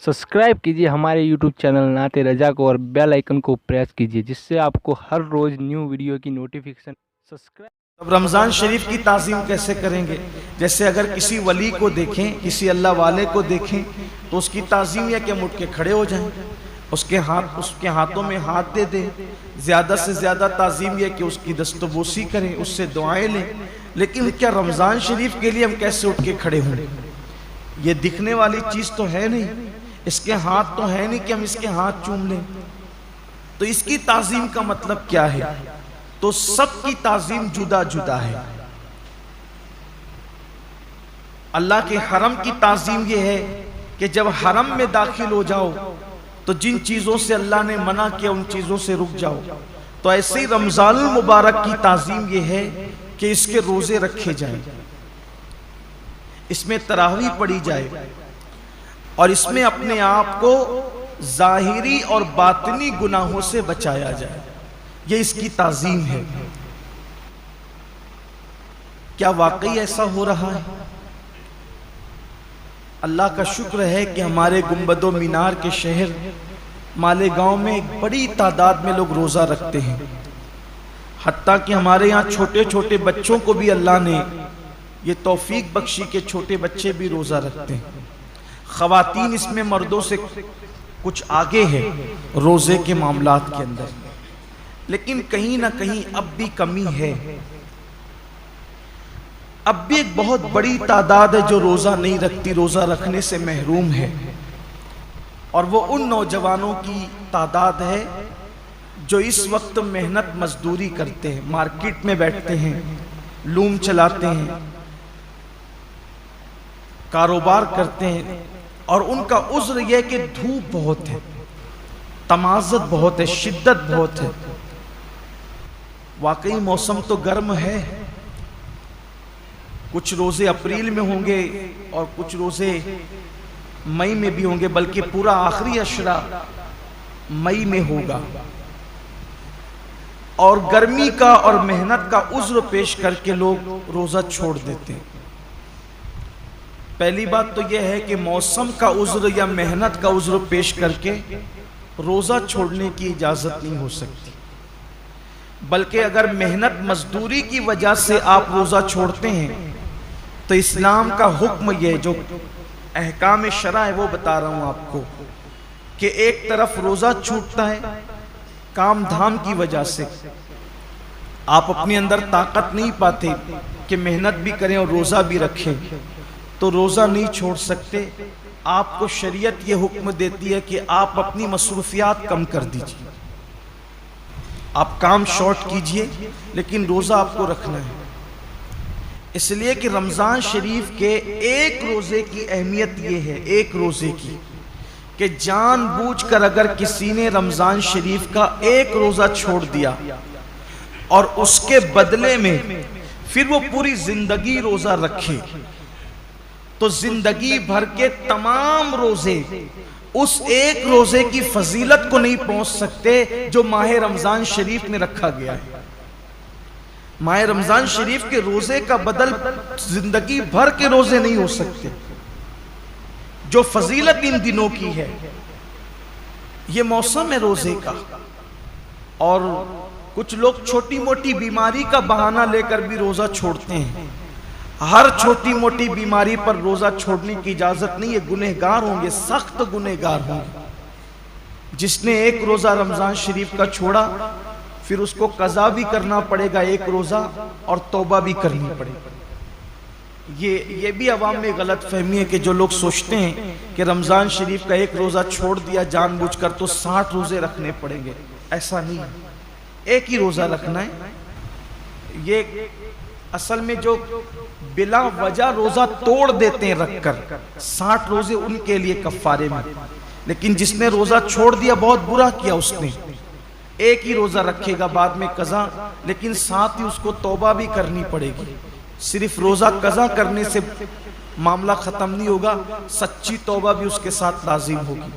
Subscribe कीजिए हमारे YouTube channel नाते रजा को और बेल आइकन को प्रेस कीजिए जिससे आपको हर रोज न्यू वीडियो की नोटिफिकेशन सब्सक्राइब। अब रमज़ान शरीफ की ताज़ीम कैसे करेंगे? जैसे अगर किसी वली को देखें, किसी अल्लाह वाले को देखें तो उसकी ताज़ीम या कि हम उठ के खड़े हो जाएं, उसके हाथों में हाथ दे दें, ज़्यादा से ज़्यादा ताज़ीम यह कि उसकी दस्तबोसी करें, उससे दुआएं लें। लेकिन क्या रमज़ान शरीफ के लिए हम कैसे उठ के खड़े हों? ये दिखने वाली चीज़ तो है नहीं, इसके हाथ तो है नहीं कि हम इसके हाथ चूम लें। तो इसकी ताज़ीम का मतलब क्या है? तो सबकी ताज़ीम जुदा जुदा है। अल्लाह के हरम की ताज़ीम यह है कि जब हरम में दाखिल हो जाओ तो जिन चीज़ों से अल्लाह ने मना किया उन चीज़ों से रुक जाओ। तो ऐसे ही रमज़ानुल मुबारक की ताज़ीम यह है कि इसके रोज़े रखे जाएं, इसमें तरावी पढ़ी जाए और इसमें अपने आप को ज़ाहिरी और बातिनी गुनाहों से बचाया जाए। ये इसकी ताज़ीम है। क्या वाकई ऐसा हो रहा है? अल्लाह का शुक्र है कि हमारे गुंबदो मीनार के शहर मालेगांव में एक बड़ी तादाद में लोग रोज़ा रखते हैं। हत्ता कि हमारे यहाँ छोटे छोटे बच्चों को भी अल्लाह ने ये तौफीक बख्शी के छोटे बच्चे भी रोज़ा रखते हैं। ख़वातीन इसमें मर्दों से कुछ आगे है रोज़े के मामलात के अंदर, लेकिन कहीं ना कहीं अब भी कमी है। अब भी एक बहुत बड़ी तादाद है जो रोज़ा नहीं रखती, रोज़ा रखने से महरूम है। और वो उन नौजवानों की तादाद है जो इस वक्त मेहनत मजदूरी करते हैं, मार्केट में बैठते हैं, लूम चलाते हैं, कारोबार करते हैं और उनका उज़्र यह कि धूप बहुत है, तमाज़त बहुत है, शिद्दत बहुत है। वाकई मौसम तो गर्म है। कुछ रोज़े अप्रैल में होंगे और कुछ रोज़े मई में भी होंगे, बल्कि पूरा आखिरी अशरा मई में होगा। और गर्मी का और मेहनत का उज़्र पेश करके लोग रोज़ा छोड़ देते हैं। पहली बात तो यह है कि मौसम का उज़्र या मेहनत का उज़्र पेश करके रोज़ा छोड़ने की इजाज़त नहीं हो सकती, बल्कि अगर मेहनत मजदूरी की वजह से आप रोज़ा छोड़ते हैं तो इस्लाम का हुक्म यह जो अहकाम शरा है वो बता रहा हूँ आपको कि एक तरफ रोज़ा छूटता है काम धाम की वजह से, आप अपने अंदर ताकत नहीं पाते कि मेहनत भी करें और रोज़ा भी रखें, तो रोज़ा नहीं छोड़ सकते। आपको शरीयत ये हुक्म देती है कि आप अपनी मसरूफियात कम कर दीजिए, आप काम शॉर्ट कीजिए, लेकिन रोज़ा आपको रखना है। इसलिए कि रमज़ान शरीफ के एक रोज़े की अहमियत ये है, एक रोज़े की, कि जानबूझकर अगर किसी ने रमज़ान शरीफ का एक रोज़ा छोड़ दिया और उसके बदले में फिर वो पूरी ज़िंदगी रोज़ा रखे, तो ज़िंदगी भर के तमाम रोज़े उस एक रोज़े की फजीलत को नहीं पहुंच सकते जो माह रमज़ान शरीफ में रखा गया है। माह रमज़ान शरीफ के रोज़े का बदल ज़िंदगी भर के रोज़े नहीं हो सकते। जो फजीलत इन दिनों की है, ये मौसम है रोज़े का। और कुछ लोग छोटी मोटी बीमारी का बहाना लेकर भी रोज़ा छोड़ते हैं। हर छोटी मोटी बीमारी पर रोज़ा छोड़ने की इजाज़त नहीं है, गुनहगार होंगे, सख्त गुनहगार होंगे। जिसने एक रोज़ा रमज़ान शरीफ का छोड़ा फिर उसको कज़ा भी करना पड़ेगा एक रोज़ा और तौबा भी करनी पड़ेगी। ये भी अवाम में गलत फहमी है कि जो लोग सोचते हैं कि रमज़ान शरीफ का एक रोज़ा छोड़ दिया जानबूझकर तो 60 रोज़े रखने पड़ेंगे। ऐसा नहीं है, एक ही रोज़ा रखना है। ये असल में जो बिला वजह रोज़ा तोड़ देते हैं रखकर, 60 रोज़े उनके लिए कफ़ारे में। लेकिन जिसने रोज़ा छोड़ दिया बहुत बुरा किया, उसने एक ही रोज़ा रखेगा बाद में कज़ा, लेकिन साथ ही उसको तौबा भी करनी पड़ेगी। सिर्फ रोज़ा कज़ा करने से मामला ख़त्म नहीं होगा, सच्ची तौबा भी उसके साथ लाजिम होगी।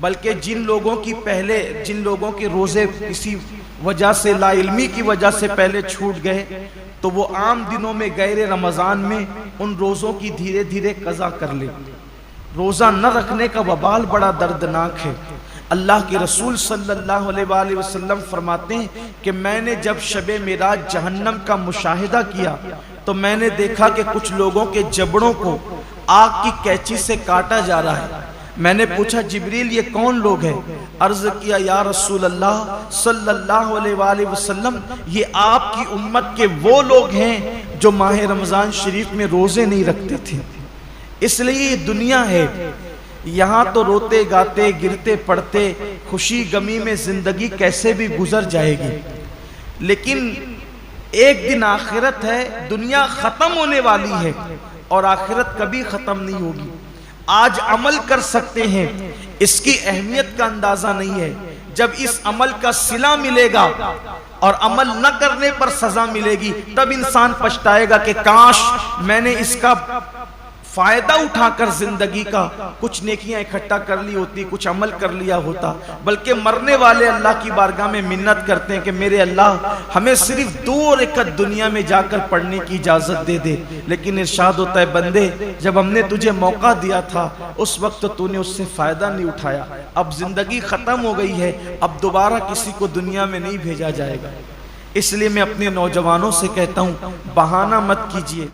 बल्कि जिन लोगों के रोज़े किसी वजह से, लाइल्मी की वजह से पहले छूट गए, तो वो आम दिनों में गैर रमज़ान में उन रोज़ों की धीरे धीरे कज़ा कर ले। روزہ نہ رکھنے کا وبال بڑا دردناک ہے۔ اللہ کے رسول صلی اللہ علیہ وآلہ وسلم فرماتے ہیں کہ میں نے جب شب معراج جہنم کا مشاہدہ کیا تو میں نے دیکھا کہ کچھ لوگوں کے جبڑوں کو آگ کی کینچی سے کاٹا جا رہا ہے۔ میں نے پوچھا جبریل یہ کون لوگ ہیں؟ عرض کیا یا رسول اللہ صلی اللہ علیہ وآلہ وسلم یہ آپ کی امت کے وہ لوگ ہیں جو ماہ رمضان شریف میں روزے نہیں رکھتے تھے۔ اس لیے یہ دنیا ہے، یہاں تو روتے گاتے گرتے پڑتے خوشی غمی میں زندگی کیسے بھی گزر جائے گی، لیکن ایک دن آخرت ہے، دنیا ختم ہونے والی ہے اور آخرت کبھی ختم نہیں ہوگی۔ آج عمل کر سکتے ہیں، اس کی اہمیت کا اندازہ نہیں ہے، جب اس عمل کا صلہ ملے گا اور عمل نہ کرنے پر سزا ملے گی تب انسان پچھتائے گا کہ کاش میں نے اس کا فائدہ اٹھا کر زندگی کا کچھ نیکیاں اکٹھا کر لی ہوتی، کچھ عمل کر لیا ہوتا۔ بلکہ مرنے والے اللہ کی بارگاہ میں منت کرتے ہیں کہ میرے اللہ ہمیں صرف 2 رکعت دنیا میں جا کر پڑھنے کی اجازت دے دے، لیکن ارشاد ہوتا ہے بندے جب ہم نے تجھے موقع دیا تھا اس وقت تو نے اس سے فائدہ نہیں اٹھایا، اب زندگی ختم ہو گئی ہے، اب دوبارہ کسی کو دنیا میں نہیں بھیجا جائے گا۔ اس لیے میں اپنے نوجوانوں سے کہتا ہوں بہانہ مت کیجیے۔